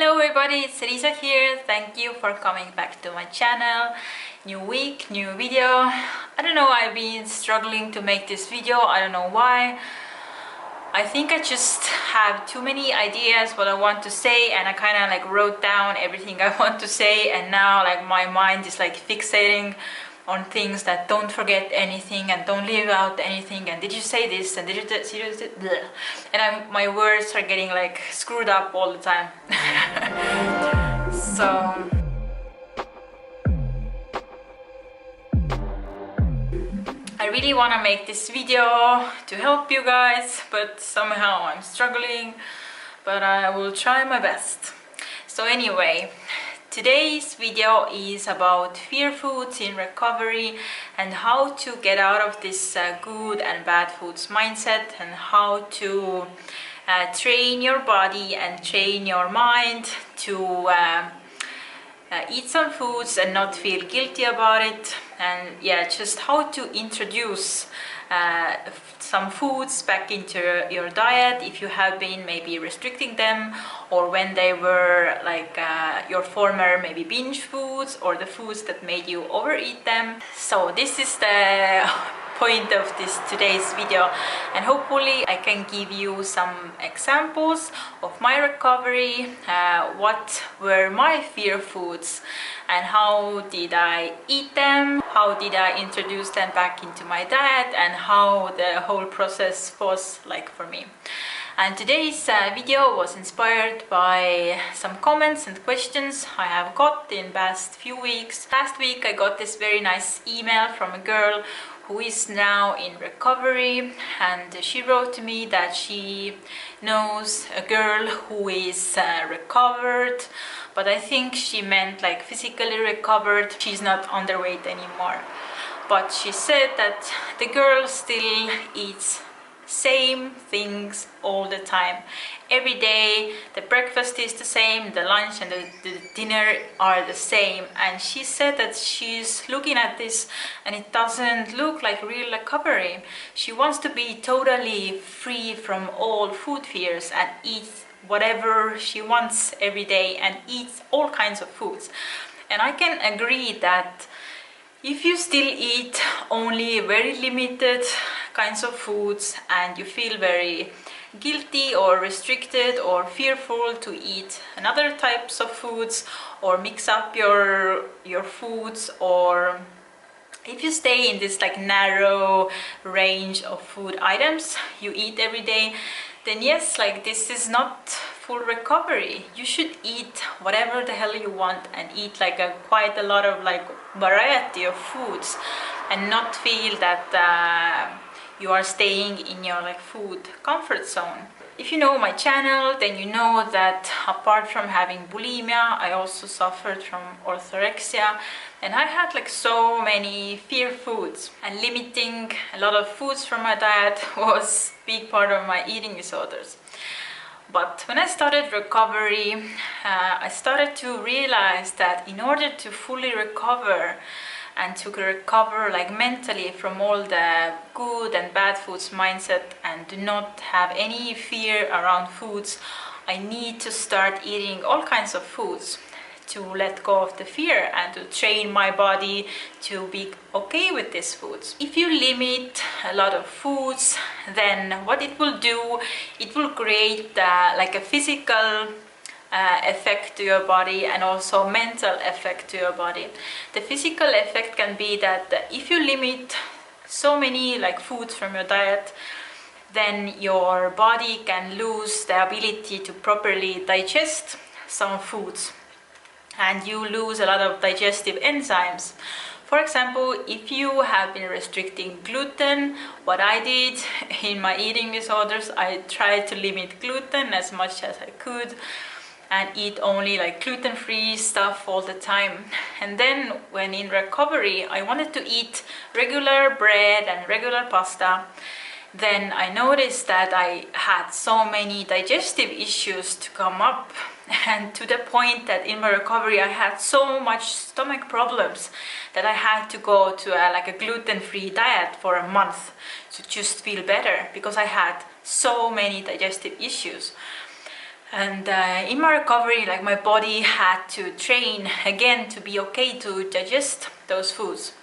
Hello everybody, it's Elisa here. Thank you for coming back to my channel. New week, new video. I don't know, I've been struggling to make this video. I don't know why. I think I just have too many ideas what I want to say, and I kind of like wrote down everything I want to say, and now like my mind is like fixating on things that don't forget anything and don't leave out anything, and did you say this and did you blah. And my words are getting like screwed up all the time. So I really want to make this video to help you guys, but somehow I'm struggling, but I will try my best. So anyway, today's video is about fear foods in recovery and how to get out of this good and bad foods mindset, and how to train your body and train your mind to eat some foods and not feel guilty about it. And yeah, just how to introduce some foods back into your diet if you have been maybe restricting them, or when they were like your former maybe binge foods, or the foods that made you overeat them. So this is the point of this today's video, and hopefully I can give you some examples of my recovery, what were my fear foods and how did I eat them, how did I introduce them back into my diet, and how the whole process was like for me. And today's video was inspired by some comments and questions I have got in past few weeks. Last week I got this very nice email from a girl who is now in recovery, and she wrote to me that she knows a girl who is recovered, but I think she meant like physically recovered. She's not underweight anymore, but she said that the girl still eats same things all the time. Every day the breakfast is the same, the lunch and the dinner are the same, and she said that she's looking at this and it doesn't look like real recovery. She wants to be totally free from all food fears and eat whatever she wants every day and eat all kinds of foods. And I can agree that if you still eat only very limited kinds of foods and you feel very guilty or restricted or fearful to eat another types of foods, or mix up your foods, or if you stay in this like narrow range of food items you eat every day, then yes, like this is not full recovery. You should eat whatever the hell you want and eat like quite a lot of like variety of foods, and not feel that you are staying in your like food comfort zone. If you know my channel, then you know that apart from having bulimia, I also suffered from orthorexia, and I had like so many fear foods, and limiting a lot of foods from my diet was a big part of my eating disorders. But when I started recovery, I started to realize that in order to fully recover and to recover like mentally from all the good and bad foods mindset and do not have any fear around foods, I need to start eating all kinds of foods to let go of the fear and to train my body to be okay with these foods. If you limit a lot of foods, then what it will do, it will create like a physical effect to your body and also mental effect to your body. The physical effect can be that if you limit so many like foods from your diet, then your body can lose the ability to properly digest some foods, and you lose a lot of digestive enzymes. For example, if you have been restricting gluten, what I did in my eating disorders, I tried to limit gluten as much as I could and eat only like gluten-free stuff all the time. And then when in recovery I wanted to eat regular bread and regular pasta, then I noticed that I had so many digestive issues to come up, and to the point that in my recovery I had so much stomach problems that I had to go to like a gluten-free diet for a month to just feel better, because I had so many digestive issues. And in my recovery, like, my body had to train again to be okay to digest those foods.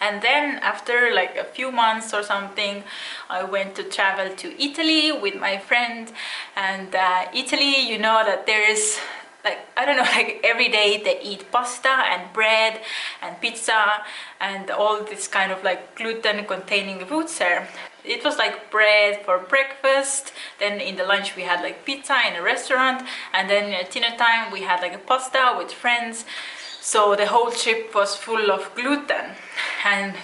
And then after like a few months or something, I went to travel to Italy with my friend. And Italy, you know that there is, like, I don't know, like every day they eat pasta and bread and pizza and all this kind of like gluten containing foods there. It was like bread for breakfast, then in the lunch we had like pizza in a restaurant, and then at dinner time we had like a pasta with friends. So the whole trip was full of gluten, and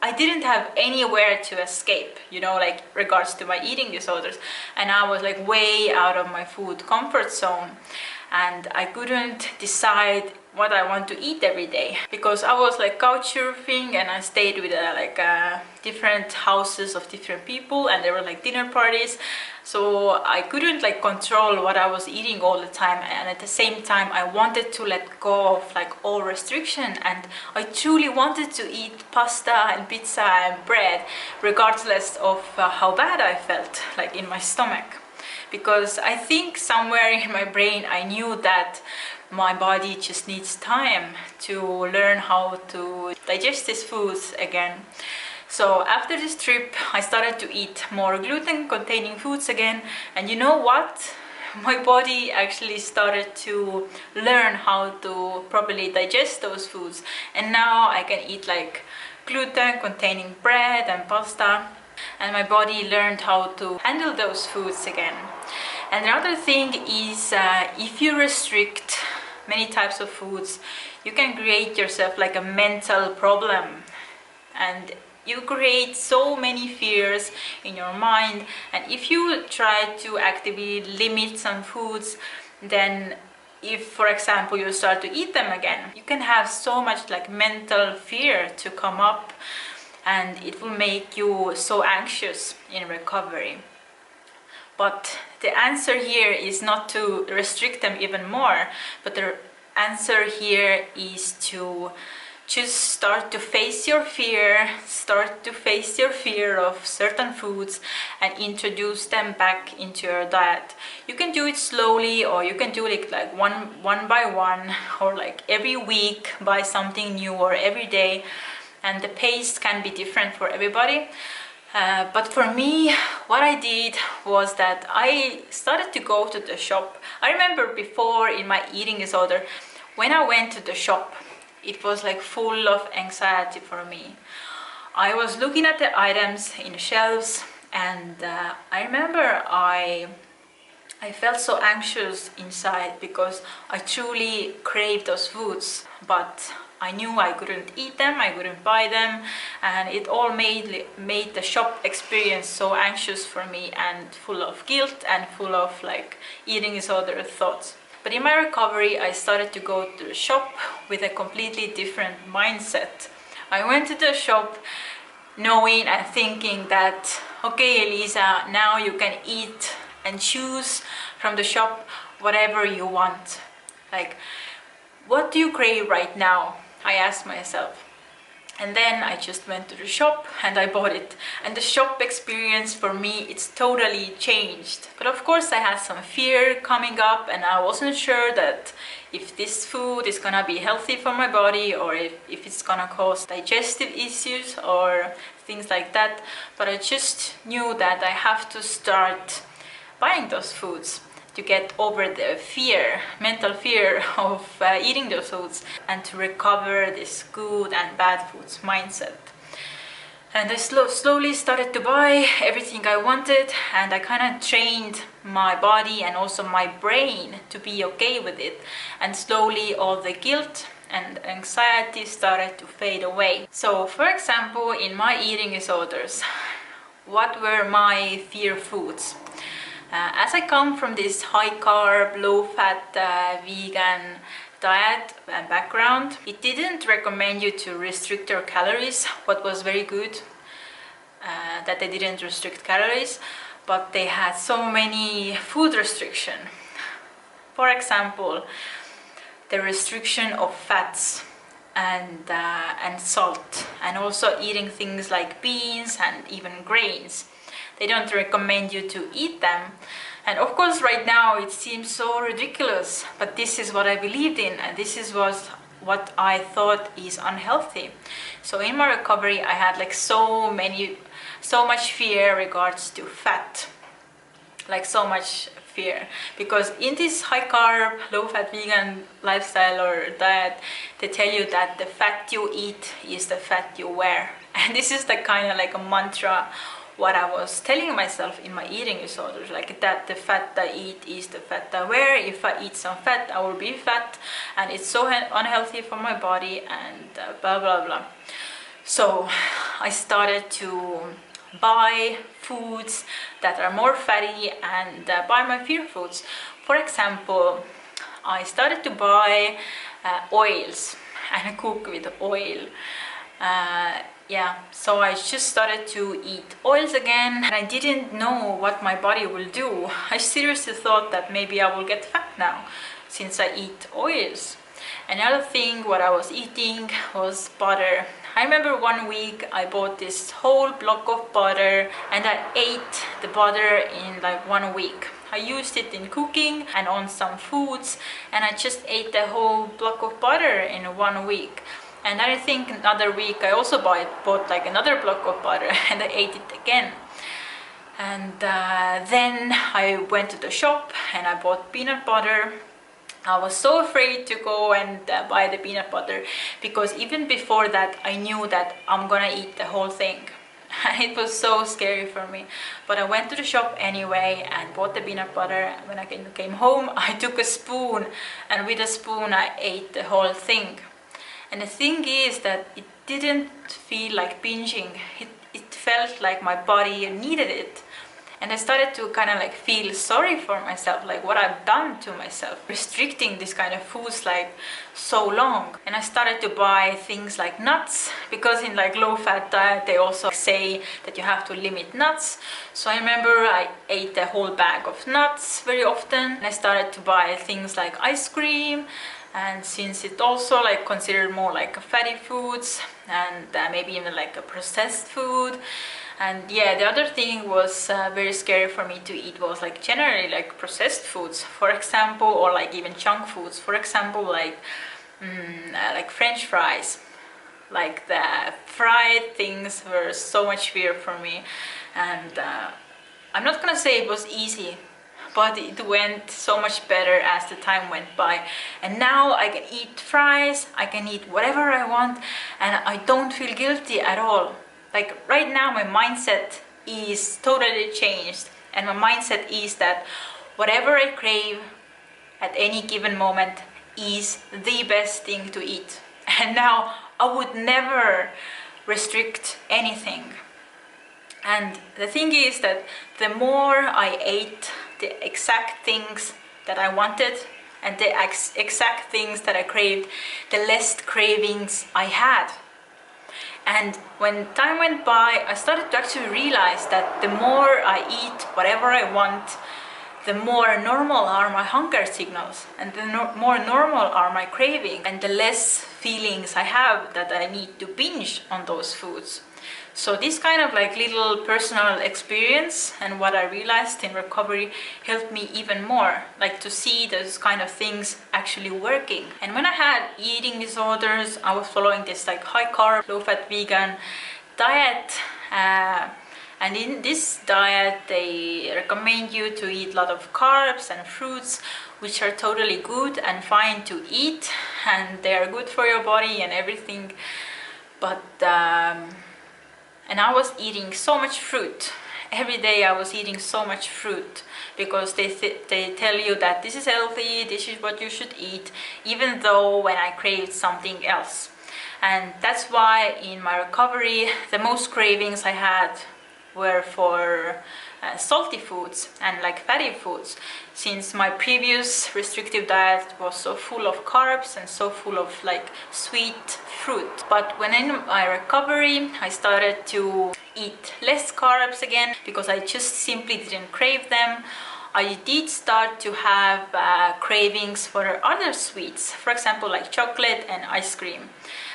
I didn't have anywhere to escape, you know, like regards to my eating disorders. And I was like way out of my food comfort zone, and I couldn't decide what I want to eat every day, because I was like couch surfing and I stayed with different houses of different people, and there were like dinner parties. So I couldn't like control what I was eating all the time, and at the same time I wanted to let go of like all restriction, and I truly wanted to eat pasta and pizza and bread regardless of how bad I felt like in my stomach. Because I think somewhere in my brain I knew that my body just needs time to learn how to digest these foods again. So after this trip I started to eat more gluten containing foods again, and you know what? My body actually started to learn how to properly digest those foods, and now I can eat like gluten containing bread and pasta, and my body learned how to handle those foods again. And another thing is, if you restrict many types of foods, you can create yourself like a mental problem, and you create so many fears in your mind. And if you try to actively limit some foods, then if, for example, you start to eat them again, you can have so much like mental fear to come up, and it will make you so anxious in recovery. But the answer here is not to restrict them even more, but the answer here is to just start to face your fear, of certain foods, and introduce them back into your diet. You can do it slowly, or you can do it like one by one, or like every week buy something new, or every day, and the pace can be different for everybody. But for me, what I did was that I started to go to the shop. I remember before in my eating disorder, when I went to the shop, it was like full of anxiety for me. I was looking at the items in the shelves, and I remember I felt so anxious inside because I truly craved those foods, but I knew I couldn't eat them, I couldn't buy them, and it all made the shop experience so anxious for me, and full of guilt and full of like eating disorder thoughts. But in my recovery, I started to go to the shop with a completely different mindset. I went to the shop knowing and thinking that, okay, Elisa, now you can eat and choose from the shop whatever you want. Like, what do you crave right now? I asked myself. And then I just went to the shop and I bought it. And the shop experience for me, it's totally changed. But of course I had some fear coming up, and I wasn't sure that if this food is gonna be healthy for my body, or if it's gonna cause digestive issues or things like that. But I just knew that I have to start buying those foods to get over the mental fear of eating those foods, and to recover this good and bad foods mindset. And I slowly started to buy everything I wanted, and I kind of trained my body and also my brain to be okay with it. And slowly all the guilt and anxiety started to fade away. So, for example, in my eating disorders, what were my fear foods? As I come from this high carb, low fat, vegan diet and background, it didn't recommend you to restrict your calories. What was very good, that they didn't restrict calories, but they had so many food restriction. For example, the restriction of fats and salt, and also eating things like beans and even grains. they don't recommend you to eat them. And of course right now it seems so ridiculous, but this is what I believed in, and this is what I thought is unhealthy. So in my recovery I had like so much fear regards to fat, like so much fear, because in this high carb, low fat vegan lifestyle or diet, they tell you that the fat you eat is the fat you wear. And this is the kind of like a mantra what I was telling myself in my eating disorders, like that the fat I eat is the fat I wear. If I eat some fat, I will be fat, and it's so unhealthy for my body, and blah blah blah. So I started to buy foods that are more fatty and buy my fear foods. For example, I started to buy oils and cook with oil. Yeah, so I just started to eat oils again, and I didn't know what my body will do. I seriously thought that maybe I will get fat now since I eat oils. Another thing what I was eating was butter. I remember one week I bought this whole block of butter and I ate the butter in like 1 week. I used it in cooking and on some foods, and I just ate the whole block of butter in 1 week. And I think another week I also bought like another block of butter and I ate it again. And then I went to the shop and I bought peanut butter. I was so afraid to go and buy the peanut butter, because even before that I knew that I'm gonna eat the whole thing. It was so scary for me, but I went to the shop anyway and bought the peanut butter. When I came home, I took a spoon, and with a spoon I ate the whole thing. And the thing is that it didn't feel like binging. It felt like my body needed it. And I started to kind of like feel sorry for myself, like what I've done to myself, restricting this kind of foods like so long. And I started to buy things like nuts, because in like low fat diet they also say that you have to limit nuts. So I remember I ate a whole bag of nuts very often. And I started to buy things like ice cream, and since it also like considered more like fatty foods and maybe even like a processed food. And yeah, the other thing was very scary for me to eat was like generally like processed foods, for example, or like even junk foods. For example, like French fries. Like the fried things were so much fear for me. And I'm not gonna say it was easy, but it went so much better as the time went by. And now I can eat fries, I can eat whatever I want, and I don't feel guilty at all. Like right now my mindset is totally changed, and my mindset is that whatever I crave at any given moment is the best thing to eat. And now I would never restrict anything. And the thing is that the more I ate the exact things that I wanted and the exact things that I craved, the less cravings I had. And when time went by, I started to actually realize that the more I eat whatever I want, the more normal are my hunger signals, and the more normal are my cravings, and the less feelings I have that I need to binge on those foods. So this kind of like little personal experience and what I realized in recovery helped me even more, like to see those kind of things actually working. And when I had eating disorders, I was following this like high carb, low fat vegan diet. And in this diet, they recommend you to eat a lot of carbs and fruits, which are totally good and fine to eat, and they are good for your body and everything. But and I was eating so much fruit. Every day I was eating so much fruit, because they tell you that this is healthy, this is what you should eat, even though when I craved something else. And that's why in my recovery, the most cravings I had were for salty foods and like fatty foods, since my previous restrictive diet was so full of carbs and so full of like sweet fruit. But when in my recovery I started to eat less carbs again, because I just simply didn't crave them. I did start to have cravings for other sweets, for example like chocolate and ice cream.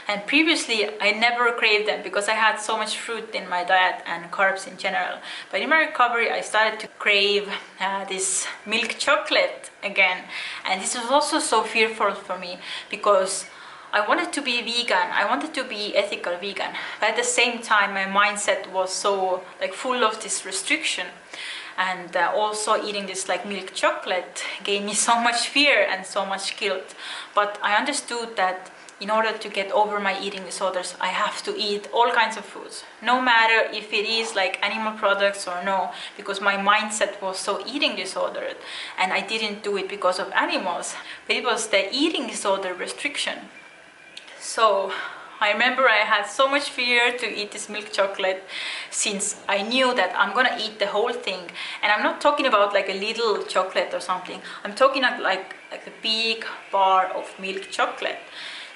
And previously I never craved them because I had so much fruit in my diet and carbs in general. But in my recovery I started to crave this milk chocolate again, and this was also so fearful for me because I wanted to be vegan, I wanted to be ethical vegan, but at the same time my mindset was so like full of this restriction. And also eating this like milk chocolate gave me so much fear and so much guilt. But I understood that in order to get over my eating disorders, I have to eat all kinds of foods, no matter if it is like animal products or no, because my mindset was so eating disordered, and I didn't do it because of animals, but it was the eating disorder restriction. So I remember I had so much fear to eat this milk chocolate, since I knew that I'm gonna eat the whole thing. And I'm not talking about like a little chocolate or something, I'm talking like a big bar of milk chocolate.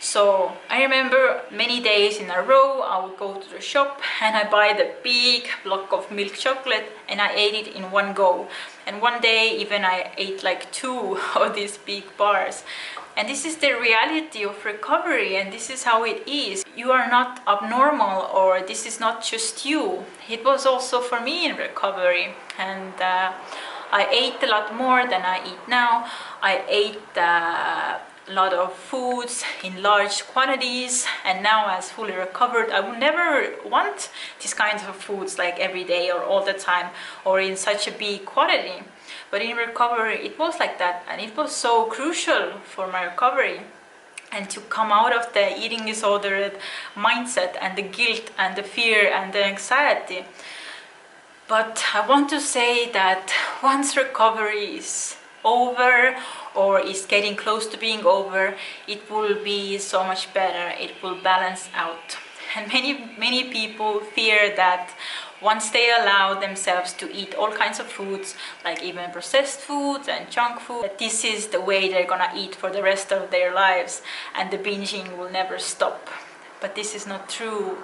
So I remember many days in a row I would go to the shop and I buy the big block of milk chocolate and I ate it in one go. And one day even I ate like 2 of these big bars. And this is the reality of recovery, and this is how it is. You are not abnormal, or this is not just you. It was also for me in recovery. And I ate a lot more than I eat now. I ate a lot of foods in large quantities, and now as fully recovered I would never want these kinds of foods like every day or all the time or in such a big quantity. But in recovery it was like that, and it was so crucial for my recovery and to come out of the eating disordered mindset and the guilt and the fear and the anxiety. But I want to say that once recovery is over or is getting close to being over, it will be so much better, it will balance out. And many people fear that once they allow themselves to eat all kinds of foods, like even processed foods and junk food, that this is the way they're gonna eat for the rest of their lives and the binging will never stop. But this is not true.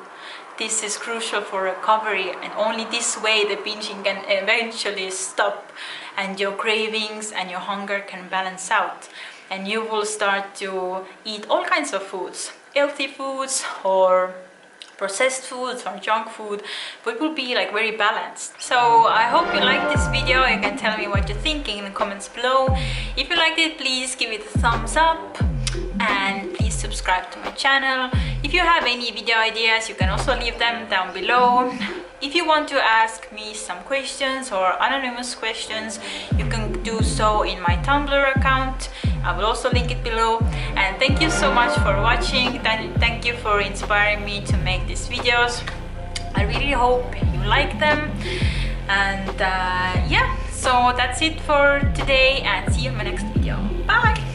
This is crucial for recovery, and only this way the binging can eventually stop and your cravings and your hunger can balance out, and you will start to eat all kinds of foods, healthy foods or processed foods or junk food, but it will be like very balanced. So I hope you liked this video. You can tell me what you're thinking in the comments below. If you liked it, please give it a thumbs up and please subscribe to my channel. If you have any video ideas, you can also leave them down below. If you want to ask me some questions or anonymous questions, you can do so in my Tumblr account. I will also link it below. And thank you so much for watching. Thank you for inspiring me to make these videos. I really hope you like them. And yeah, so that's it for today, and see you in my next video. Bye!